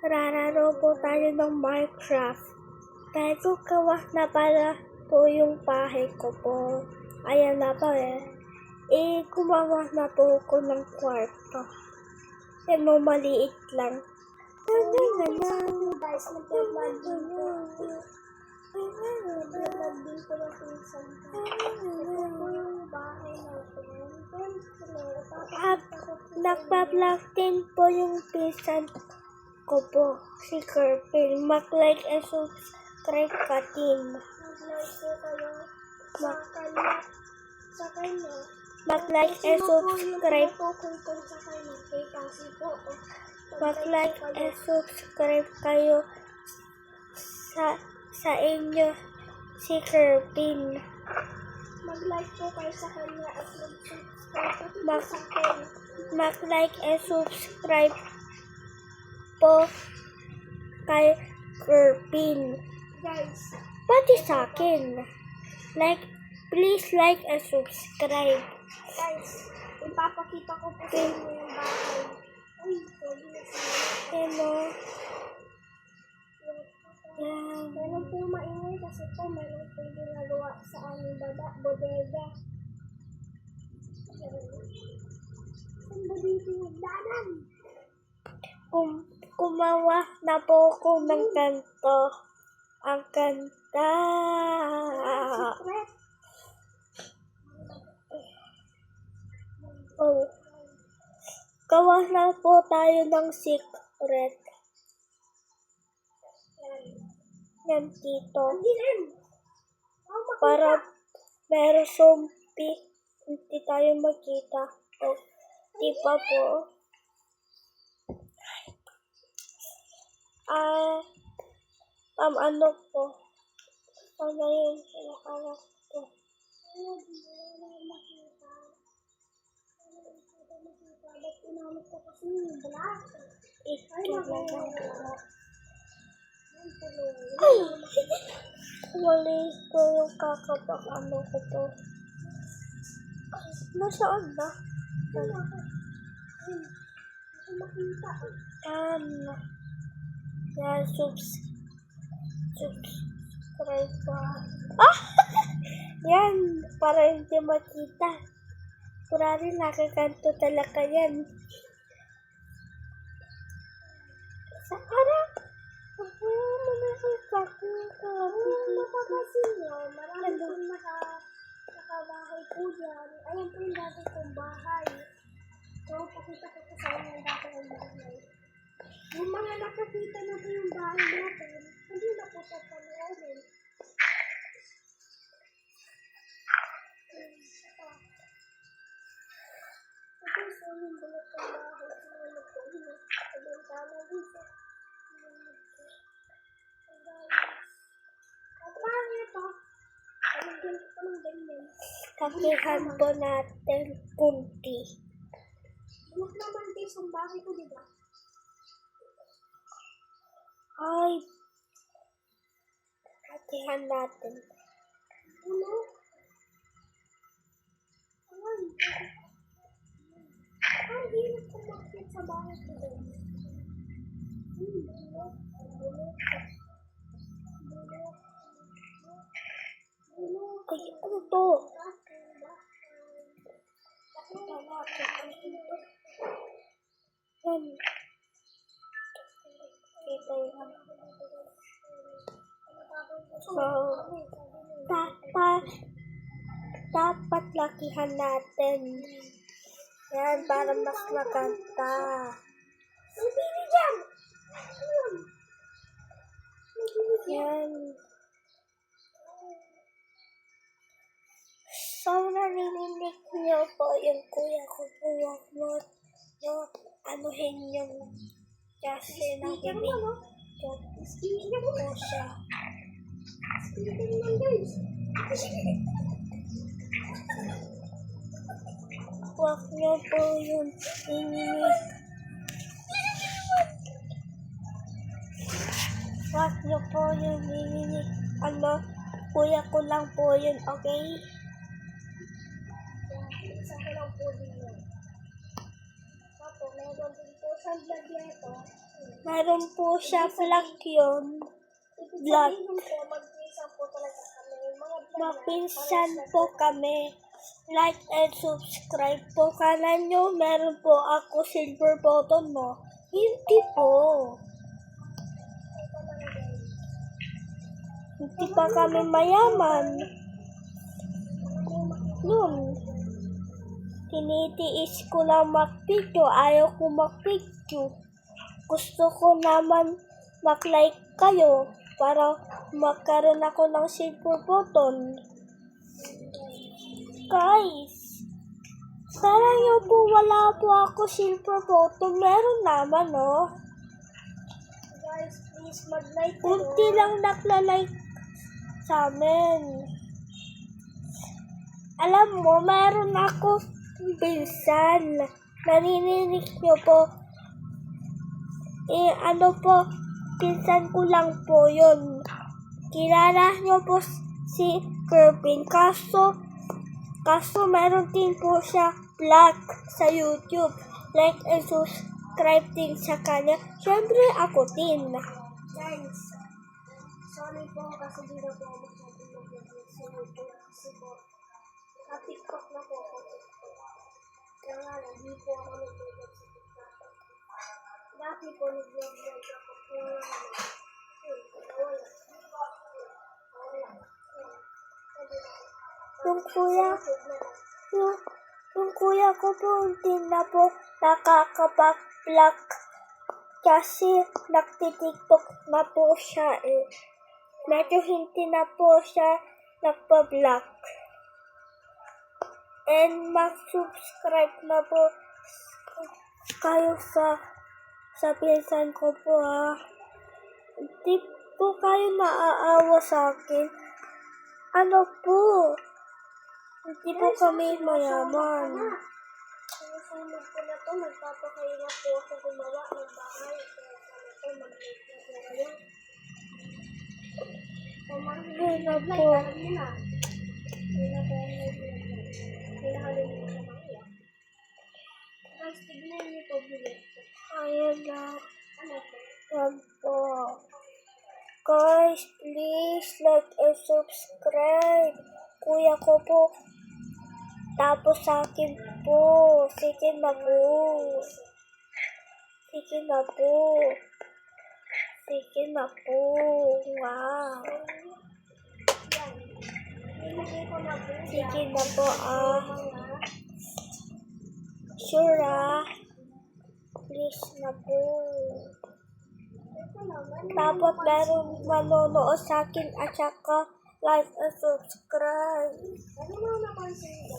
Rararo po tayo ng Minecraft. Pero gawa na pala po yung bahay ko po. Ayan na po eh. Gumawa na po ko ng kwarto. Ano, maliit lang. Guys, nagpaplag din po. Nagpaplag din po ng pinsan ko. Ito po yung bahay natin. At nagpa-vlog din po yung pinsan ko po, si Kirpil. Mag-like and subscribe ka din. Mag-like po kayo sa kanya. Mag-like and subscribe. Po kung sa kanya. Kasi po. Mag-like and subscribe kayo sa inyo, si Kirpil. Mag-like po kayo sa kanya at mag-subscribe sa akin. Mag-like and subscribe po kay Kirpil. Guys, Pati sa akin. Please like and subscribe. guys, ipapakita ko po sa inyo yung bahay. Uy, pwede na sila. Hello. Yan. Meron po maingay kasi po meron po ginagawa sa aming bodega. Saan ba dito yung danan? Kumawa na po ko ng kanto. Ang ganda. Secret. Oh. Gawa na po tayo ng secret. Yan dito. Hindi rin. Para meron zombie. Hindi tayo makita. Oh. Di pa po. Ano po? Ano yung hinahanap ko? Ba't inamit ko kasi yung black? Ito na lang. Ay! Wali ko yung ano ko po. Nasaan na? Makita. Yan, subscribe pa. Yan, para hindi makita. Kurari nakakanto talaga yan. Sa harap. Napapasin nyo, marami pong nakabahay po dyan. Ayan po yung dati kong bahay. So, pakita ko sa inyo yung dati kong bahay. Yung mga nakakita na po yung bahay natin, hindi na po sa panoorin. Ito sa yung bulot ng bahay. Sinunod ko yun. Pagkantala dito. At parang ito, palagyan ko ng ganyan. Kakihan po natin kunti. Bulok naman guys ang bahay ko, diba? Ay, kakihan natin. Ano? Ay, ang hirap kumakit sa bahay ko din. Bulok. Ay, ano to? Yan. Ito yan. So, dapat lakihan natin. Yan, para mas maganda. Ang pili dyan! Yan. So, narinig niyo po yung kuya ko po. Huwag mo anuhin yung kasi nakinig ko po siya. Speaker naman guys. Huwag niyo po yung ininig. Huwag niyo po yung ininig. Kuya ko lang po yun, okay? Isa ko lang po din yun. Tapos, meron din po sa vlog nito. Meron po siya vlog yun. Ibig Vlog. sabihin po, mag-isa po talaga kami. Mga vlog Mapinsan po kami. Like and subscribe po. Kala nyo meron po ako silver button mo. Hindi po. Hindi pa kami mayaman. Noon, tinitiis ko lang mag-video. Ayaw ko mag-video. Gusto ko naman mag-like kayo para magkaroon ako ng silver button. Guys, sana nyo po wala po ako silver button. Meron naman, oh. Guys, please mag-like kayo. Kunti lang nagla-like sa amin. Alam mo, meron ako pinsan. Narinig nyo po. Ano po, pinsan ko lang po yun. Kilala nyo po si Kervin. Kaso meron din po siya vlog sa YouTube. Like and subscribe din sa kanya. Siyempre ako din. Guys, sorry po kasi di na po ako masyadong mag-vlog sa YouTube kasi po sa TikTok na po ako. Kaya nga lang, di po ako nag-vlog sa TikTok. Dati po nag-vlog ako po Yung kuya ko po hindi na po nakakapag-vlog kasi nagtitiktok na po siya eh. Medyo hindi na po siya nagpa-vlog. And mag-subscribe na po kayo sa pinsan ko po ha. Hindi po kayo naaawa sa akin. Ano po? Hindi po kami mayaman. Sinusunod ko na to, nagpapakahirap po ako gumawa ng bahay. Kaya sana po, mag-like na po kayo. Kung Ayun na mag-like, po. alam nyo na. Hindi na po ang nag-like. Pinakalimutan ko na iya. Guys, tignan nyo to, bilit. Ayan na. Ano po? Yan po. Guys, please like and subscribe. Kuya ko po. Tapos sa akin po. Sige na po. Sige na po. Sige na po. Wow. Yan. Nilagay ko na po. Sige na po ah. Mga Sure ah. Please na po. ito naman. Dapat meron manonood sa akin at saka like and subscribe. Ano naman napansin ko?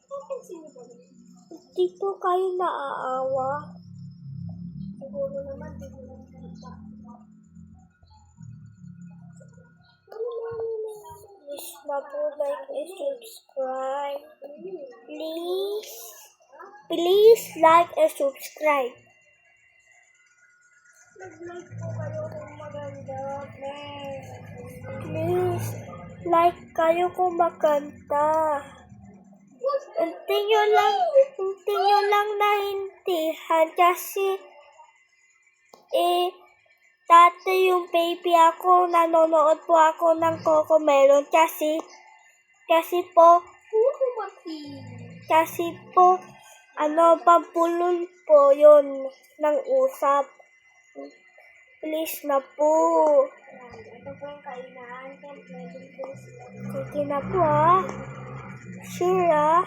Napansin ko ba? Hindi po kayo naaawa. Siguro naman, di ko lang kita. Ano naman? Please na po like and subscribe. Please. Please like and subscribe. Nag-like po kayo kung maganda. Please like kayo kung maganda. Hindi nyo lang naintindihan kasi dati yung baby ako, nanonood po ako ng Cocomelon kasi po, pampulol po yun ng usap. Please na po. Ito po yung kainan. Pwede po sila. Sige na po ah. Sure ah.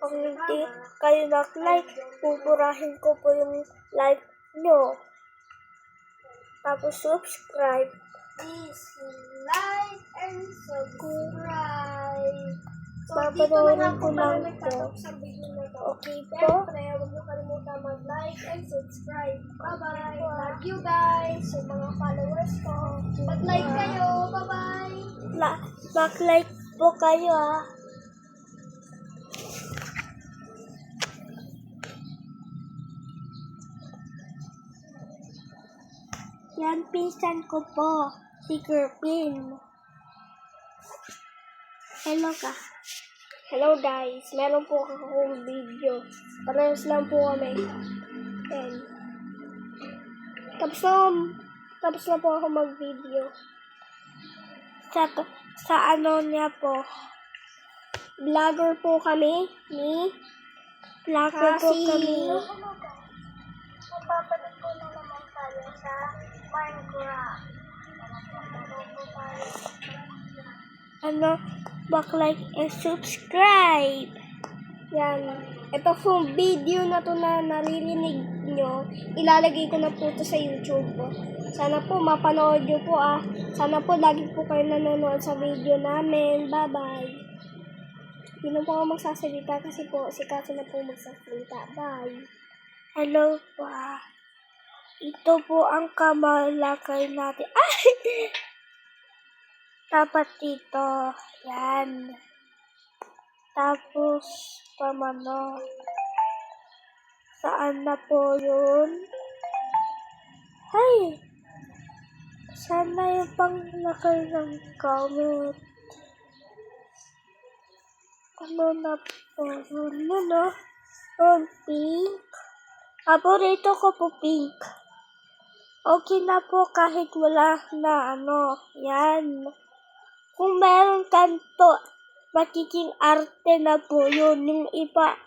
Kung hindi kayo nag-like, pupurahin ko po yung like nyo. Tapos subscribe. Please like and subscribe. So, Papanoorin ko lang pala po. nagtatapos ang video na to. Okay po? Siyempre, huwag niyo kalimutan mag-like and subscribe. Bye-bye. Love you guys. So, mga followers ko. Mag-like kayo. Bye-bye. Mag-like po kayo ah. Yan pinsan ko po, si Kervin. Hello ka. Hello guys, meron po akong video. Parehas lang po kami. Yan. Tapos na po ako mag-video. Sa ano niya po. Vlogger po kami. Vlogger po kami. Magpapalit ko na naman tayo sa Minecraft. Back-like and subscribe. Yan. Ito pong video na to na naririnig nyo, ilalagay ko na po to sa YouTube po. Sana po mapanood nyo po Sana po lagi po kayo nanonood sa video namin. Bye-bye. Hindi na po ako magsasalita kasi po si Kaso na po magsasalita. Bye. Hello po. Ito po ang kamalakay natin. Ay! Dapat dito. Yan. Tapos, pamano. Saan na po yun? Ay! Sana yung panglakay ng comment. Ano na po yun? Yun, pink. Paborito ko po pink. Okay na po kahit wala na yan. Kung meron kanto, magiging arte na po yun. Yung iba,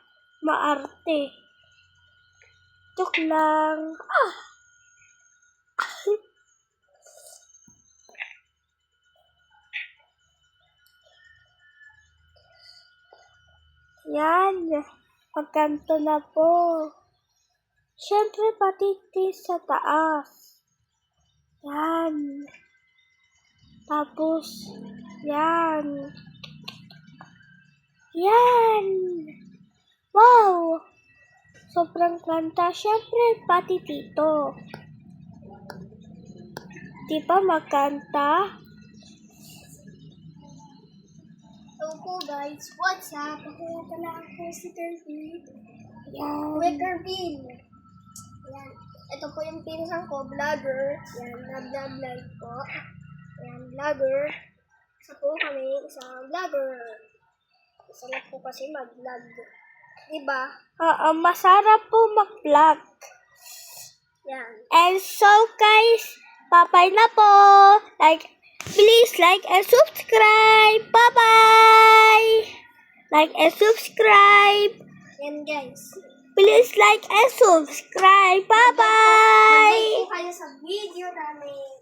maarte. Joke lang. Yan. Magkanto na po. Siyempre, pati sa taas. Yan. Tapos, yan. Yan. Wow! Sobrang kanta. Siyempre, pati dito. Di ba magkanta? Hello po guys, what's up? Ako pala ako si Kirby. Yan. Kuya Kirby. Yan. Ito po yung pinsan ko, vlogger. Yan, nag-vlog po. Yan, vlogger. Isa po kami, isang vlogger. Isa lang po kasi mag-vlog. Diba? Masarap po mag-vlog. Yan. And so guys, bye-bye na po. Please like and subscribe. Bye-bye. Like and subscribe. Yan guys. Please like and subscribe. Bye-bye. Mag-like po kayo sa video namin.